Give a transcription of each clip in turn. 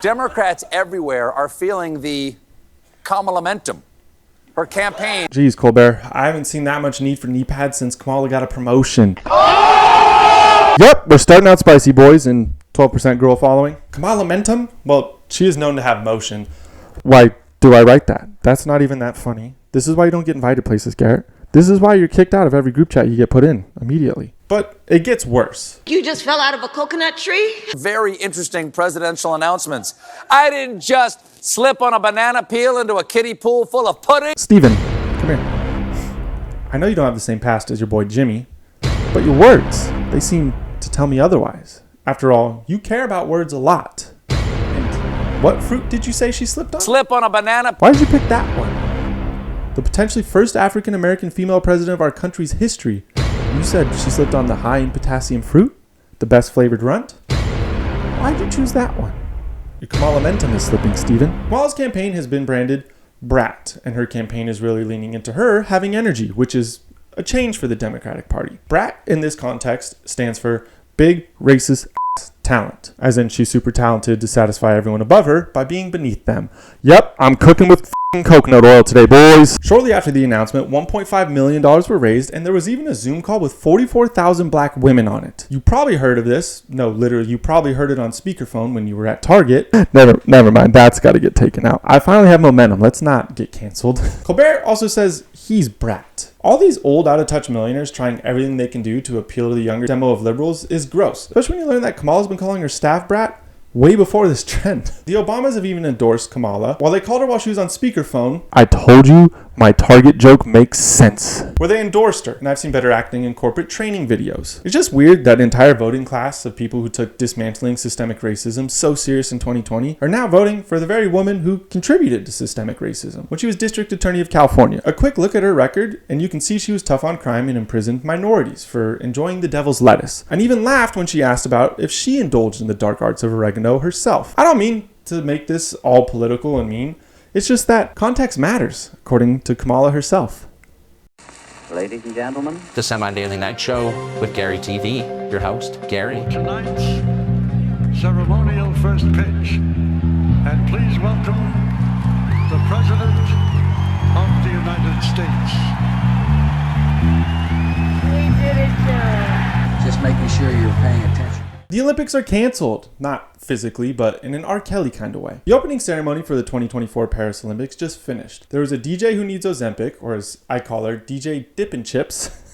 Democrats everywhere are feeling the Kamala-mentum. Her campaign. Geez, Colbert, I haven't seen that much need for knee pads since Kamala got a promotion. Yep, we're starting out spicy, boys, and 12% girl following. Kamala-mentum? Well, she is known to have motion. Why do I write that? That's not even that funny. This is why you don't get invited places, Garrett. This is why you're kicked out of every group chat you get put in immediately. But it gets worse. You just fell out of a coconut tree? Very interesting presidential announcements. I didn't just slip on a banana peel into a kiddie pool full of pudding. Steven, come here. I know you don't have the same past as your boy Jimmy, but your words, they seem to tell me otherwise. After all, you care about words a lot. And what fruit did you say she slipped on? Slip on a banana. Why did you pick that one? The potentially first African-American female president of our country's history. You said she slipped on the high in potassium fruit? The best flavored runt? Why'd you choose that one? Your Kamala-mentum is slipping, Steven. Kamala's campaign has been branded brat, and her campaign is really leaning into her having energy, which is a change for the Democratic Party. Brat, in this context, stands for big, racist talent, as in she's super talented to satisfy everyone above her by being beneath them. Yep, I'm cooking with coconut oil today, boys. Shortly after the announcement, $1.5 million were raised, and there was even a Zoom call with 44,000 black women on it. You probably heard of this. No, literally, you probably heard it on speakerphone when you were at Target. Never mind. That's got to get taken out. I finally have momentum. Let's not get canceled. Colbert also says he's brat. All these old, out-of-touch millionaires trying everything they can do to appeal to the younger demo of liberals is gross, especially when you learn that Kamala's been calling her staff brat way before this trend. The Obamas have even endorsed Kamala, while they called her while she was on speakerphone. I told you, my Target joke makes sense. Where they endorsed her, and I've seen better acting in corporate training videos. It's just weird that an entire voting class of people who took dismantling systemic racism so serious in 2020 are now voting for the very woman who contributed to systemic racism when she was District Attorney of California. A quick look at her record, and you can see she was tough on crime and imprisoned minorities for enjoying the devil's lettuce, and even laughed when she asked about if she indulged in the dark arts of oregano herself. I don't mean to make this all political and mean. It's just that context matters, according to Kamala herself. Ladies and gentlemen, The Semi-Daily Night Show with Gary TV, your host, Gary. Tonight's ceremonial first pitch. And please welcome the President of the United States. We did it, sir. just making sure you're paying attention. The Olympics are canceled, not physically, but in an R. Kelly kind of way. The opening ceremony for the 2024 Paris Olympics just finished. There was a DJ who needs Ozempic, or as I call her, DJ Dippin' Chips,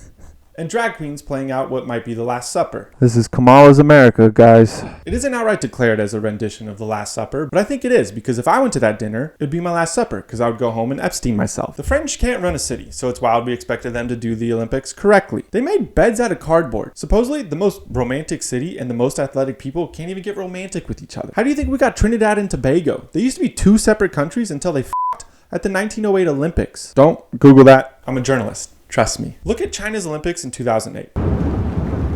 and drag queens playing out what might be The Last Supper. This is Kamala's America, guys. It isn't outright declared as a rendition of The Last Supper, but I think it is, because if I went to that dinner, it'd be my last supper, because I would go home and Epstein myself. The French can't run a city, so it's wild we expected them to do the Olympics correctly. They made beds out of cardboard. Supposedly, the most romantic city and the most athletic people can't even get romantic with each other. How do you think we got Trinidad and Tobago? They used to be two separate countries until they f***ed at the 1908 Olympics. Don't Google that. I'm a journalist. Trust me. Look at China's Olympics in 2008.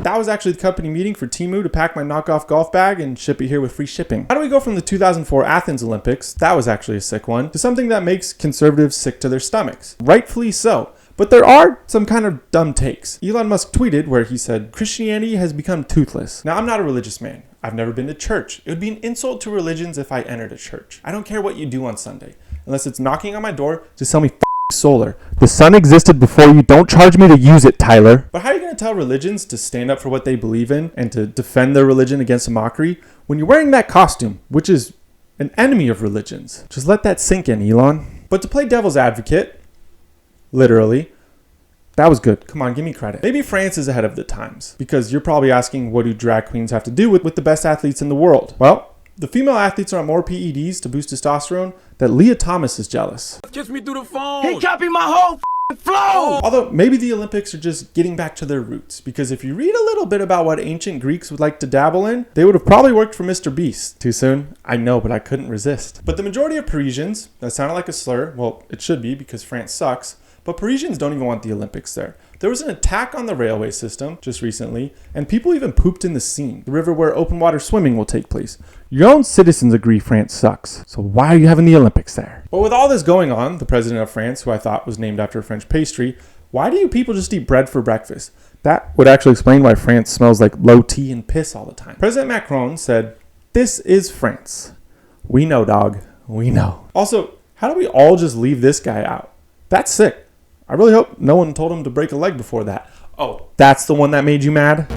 That was actually the company meeting for Temu to pack my knockoff golf bag and ship it here with free shipping. How do we go from the 2004 Athens Olympics, that was actually a sick one, to something that makes conservatives sick to their stomachs? Rightfully so. But there are some kind of dumb takes. Elon Musk tweeted where he said, Christianity has become toothless. Now, I'm not a religious man. I've never been to church. It would be an insult to religions if I entered a church. I don't care what you do on Sunday, unless it's knocking on my door to sell me solar. The sun existed before you. Don't charge me to use it, Tyler. But how are you going to tell religions to stand up for what they believe in and to defend their religion against a mockery when you're wearing that costume, which is an enemy of religions? Just let that sink in, Elon. But to play devil's advocate, literally, that was good. Come on, give me credit. Maybe France is ahead of the times, because you're probably asking, what do drag queens have to do with the best athletes in the world? Well, the female athletes are on more PEDs to boost testosterone that Leah Thomas is jealous. Kiss me through the phone. He copied my whole flow. Although maybe the Olympics are just getting back to their roots, because if you read a little bit about what ancient Greeks would like to dabble in, they would have probably worked for Mr. Beast. Too soon? I know, but I couldn't resist. But the majority of Parisians, that sounded like a slur, well, it should be because France sucks, but Parisians don't even want the Olympics there. There was an attack on the railway system just recently, and people even pooped in the Seine, the river where open water swimming will take place. Your own citizens agree France sucks, so why are you having the Olympics there? But with all this going on, the president of France, who I thought was named after a French pastry, why do you people just eat bread for breakfast? That would actually explain why France smells like low tea and piss all the time. President Macron said, "This is France. We know, dog. We know. Also, how do we all just leave this guy out? That's sick. I really hope no one told him to break a leg before that. Oh, that's the one that made you mad?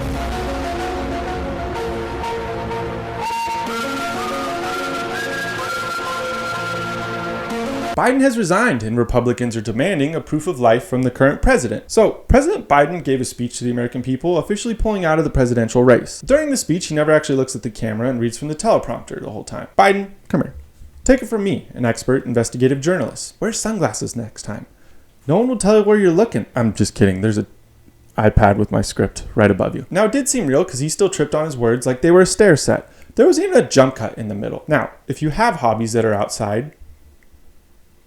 Biden has resigned and Republicans are demanding a proof of life from the current president. So, President Biden gave a speech to the American people, officially pulling out of the presidential race. During the speech, he never actually looks at the camera and reads from the teleprompter the whole time. Biden, come here. Take it from me, an expert investigative journalist. Wear sunglasses next time. No one will tell you where you're looking. I'm just kidding. There's an iPad with my script right above you. Now, it did seem real because he still tripped on his words like they were a stair set. There was even a jump cut in the middle. Now, if you have hobbies that are outside,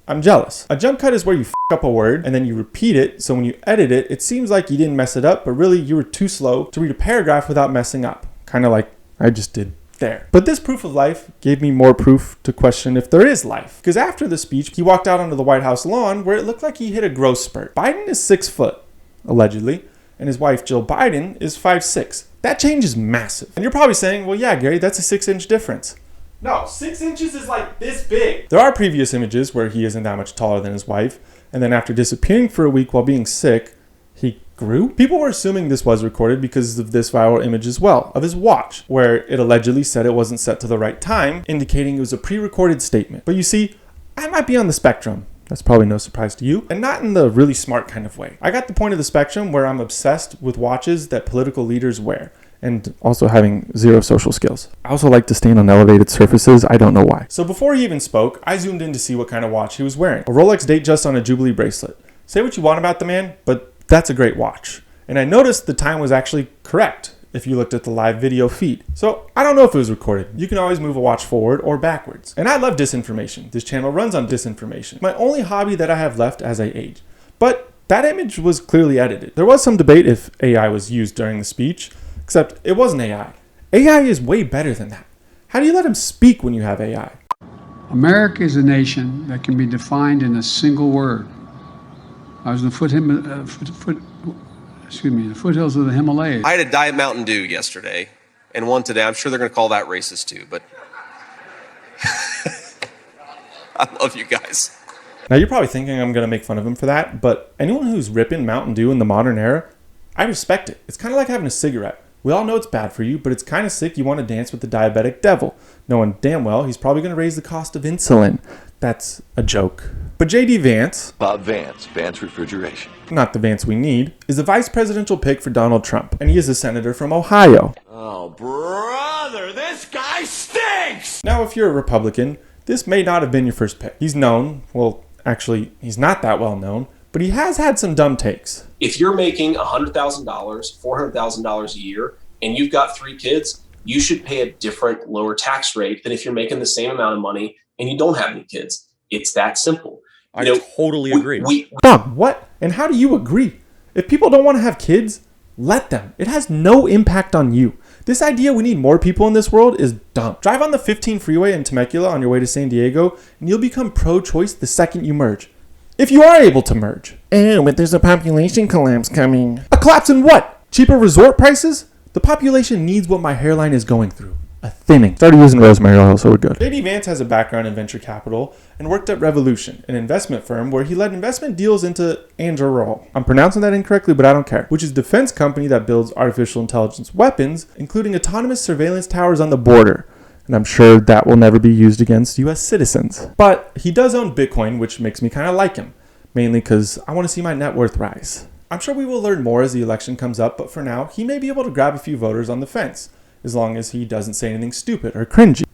I'm jealous. A jump cut is where you f up a word and then you repeat it, so when you edit it, it seems like you didn't mess it up, but really you were too slow to read a paragraph without messing up. Kind of like I just did there. But this proof of life gave me more proof to question if there is life. Because after the speech, he walked out onto the White House lawn where it looked like he hit a growth spurt. Biden is 6 foot, allegedly, and his wife Jill Biden is 5'6". That change is massive. And you're probably saying, well, yeah, Gary, that's a 6-inch difference. No, 6 inches is like this big. There are previous images where he isn't that much taller than his wife, and then after disappearing for a week while being sick, he grew? People were assuming this was recorded because of this viral image as well, of his watch, where it allegedly said it wasn't set to the right time, indicating it was a pre-recorded statement. But you see, I might be on the spectrum. That's probably no surprise to you, and not in the really smart kind of way. I got the point of the spectrum where I'm obsessed with watches that political leaders wear, and also having zero social skills. I also like to stand on elevated surfaces. I don't know why. So before he even spoke, I zoomed in to see what kind of watch he was wearing. A Rolex Datejust on a Jubilee bracelet. Say what you want about the man, but that's a great watch. And I noticed the time was actually correct if you looked at the live video feed. So I don't know if it was recorded. You can always move a watch forward or backwards. And I love disinformation. This channel runs on disinformation. My only hobby that I have left as I age. But that image was clearly edited. There was some debate if AI was used during the speech, except it wasn't AI. AI is way better than that. How do you let him speak when you have AI? America is a nation that can be defined in a single word. I was in the foothills of the Himalayas. I had a Diet Mountain Dew yesterday and one today. I'm sure they're going to call that racist too, but I love you guys. Now you're probably thinking I'm going to make fun of him for that, but anyone who's ripping Mountain Dew in the modern era, I respect it. It's kind of like having a cigarette. We all know it's bad for you, but it's kind of sick you want to dance with the diabetic devil, knowing damn well he's probably going to raise the cost of insulin. That's a joke. But JD Vance, Bob Vance, Vance Refrigeration, not the Vance we need, is the vice presidential pick for Donald Trump, and he is a senator from Ohio. Oh, brother, this guy stinks! Now, if you're a Republican, this may not have been your first pick. He's known, well, actually, he's not that well known, but he has had some dumb takes. If you're making $100,000, $400,000 a year, and you've got 3 kids, you should pay a different, lower tax rate than if you're making the same amount of money and you don't have any kids. It's that simple. I totally agree. Bob, what? And how do you agree? If people don't want to have kids, let them. It has no impact on you. This idea we need more people in this world is dumb. Drive on the 15 freeway in Temecula on your way to San Diego, and you'll become pro-choice the second you merge. If you are able to merge. Oh, but there's a population collapse coming. A collapse in what? Cheaper resort prices? The population needs what my hairline is going through. A thinning. Started using rosemary oil, so we're good. JD Vance has a background in venture capital and worked at Revolution, an investment firm where he led investment deals into Anduril. I'm pronouncing that incorrectly, but I don't care. Which is a defense company that builds artificial intelligence weapons, including autonomous surveillance towers on the border. And I'm sure that will never be used against U.S. citizens. But he does own Bitcoin, which makes me kind of like him. Mainly because I want to see my net worth rise. I'm sure we will learn more as the election comes up, but for now, he may be able to grab a few voters on the fence, as long as he doesn't say anything stupid or cringy.